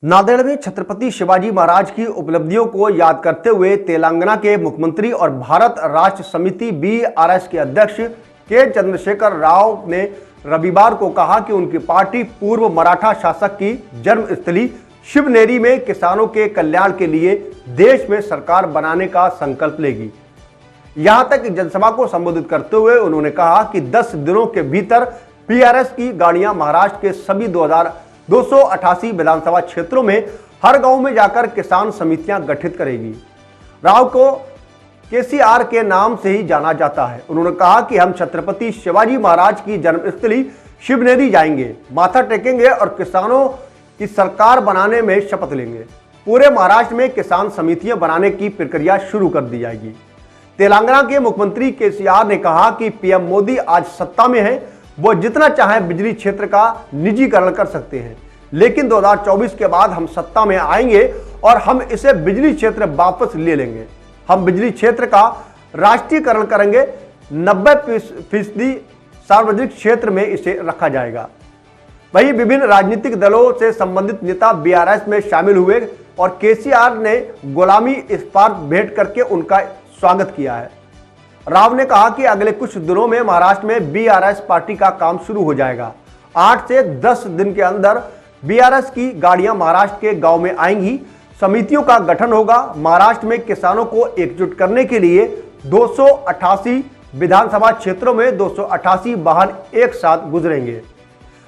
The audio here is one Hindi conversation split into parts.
नांदेड़ में छत्रपति शिवाजी महाराज की उपलब्धियों को याद करते हुए तेलंगाना के मुख्यमंत्री और भारत राष्ट्र समिति बीआरएस के अध्यक्ष के चंद्रशेखर राव ने रविवार को कहा कि उनकी पार्टी पूर्व मराठा शासक की जन्मस्थली शिवनेरी में किसानों के कल्याण के लिए देश में सरकार बनाने का संकल्प लेगी। यहां तक जनसभा को संबोधित करते हुए उन्होंने कहा कि 10 दिनों के भीतर बीआरएस की गाड़ियां महाराष्ट्र के सभी 288 विधानसभा क्षेत्रों में हर गांव में जाकर किसान समितियां गठित करेगी। राव को केसीआर के नाम से ही जाना जाता है। उन्होंने कहा कि हम छत्रपति शिवाजी महाराज की जन्मस्थली शिवनेरी जाएंगे, माथा टेकेंगे और किसानों की सरकार बनाने में शपथ लेंगे। पूरे महाराष्ट्र में किसान समितियां बनाने की प्रक्रिया शुरू कर दी जाएगी। तेलंगाना के मुख्यमंत्री केसीआर ने कहा कि पीएम मोदी आज सत्ता में है, वो जितना चाहे बिजली क्षेत्र का निजीकरण कर सकते हैं, लेकिन 2024 के बाद हम सत्ता में आएंगे और हम इसे बिजली क्षेत्र वापस ले लेंगे। हम बिजली क्षेत्र का राष्ट्रीयकरण करेंगे। 90% सार्वजनिक क्षेत्र में इसे रखा जाएगा। वहीं विभिन्न राजनीतिक दलों से संबंधित नेता बीआरएस में शामिल हुए और केसीआर ने गुलामी इस्पात भेंट करके उनका स्वागत किया है। राव ने कहा कि अगले कुछ दिनों में महाराष्ट्र में बीआरएस पार्टी का काम शुरू हो जाएगा। 8 से 10 दिन के अंदर बीआरएस की गाड़ियां महाराष्ट्र के गांव में आएंगी। समितियों का गठन होगा। महाराष्ट्र में किसानों को एकजुट करने के लिए 288 विधानसभा क्षेत्रों में 288 वाहन एक साथ गुजरेंगे।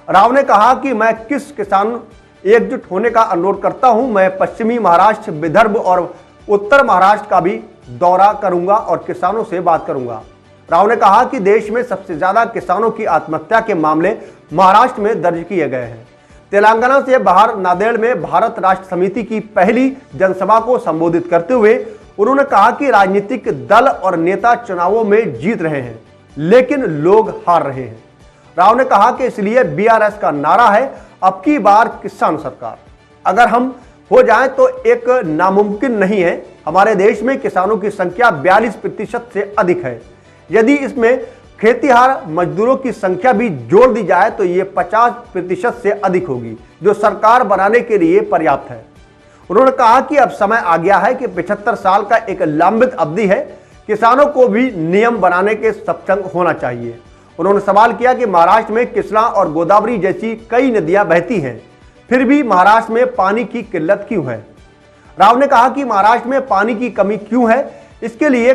राव ने कहा कि मैं किस किसान एकजुट होने का अनुरोध करता हूं। मैं पश्चिमी महाराष्ट्र, विदर्भ और उत्तर महाराष्ट्र का भी दौरा करूंगा और किसानों से बात करूंगा। राव ने कहा कि देश में सबसे ज्यादा किसानों की आत्महत्या के मामले महाराष्ट्र में दर्ज किए गए हैं। तेलंगाना से बाहर नांदेड़ में भारत राष्ट्र समिति की पहली जनसभा को संबोधित करते हुए उन्होंने कहा कि राजनीतिक दल और नेता चुनावों में जीत रहे हैं, लेकिन लोग हार रहे हैं। राव ने कहा कि इसलिए बीआरएस का नारा है, अब की बार किसान सरकार। अगर हम हो जाए तो एक नामुमकिन नहीं है। हमारे देश में किसानों की संख्या 42% से अधिक है। यदि इसमें खेतीहार मजदूरों की संख्या भी जोड़ दी जाए तो ये 50% से अधिक होगी, जो सरकार बनाने के लिए पर्याप्त है। उन्होंने कहा कि अब समय आ गया है कि 75 साल का एक लंबित अवधि है, किसानों को भी नियम बनाने के सक्षम होना चाहिए। उन्होंने सवाल किया कि महाराष्ट्र में कृष्णा और गोदावरी जैसी कई नदियां बहती हैं, फिर भी महाराष्ट्र में पानी की किल्लत क्यों है। राव ने कहा कि महाराष्ट्र में पानी की कमी क्यों है, इसके लिए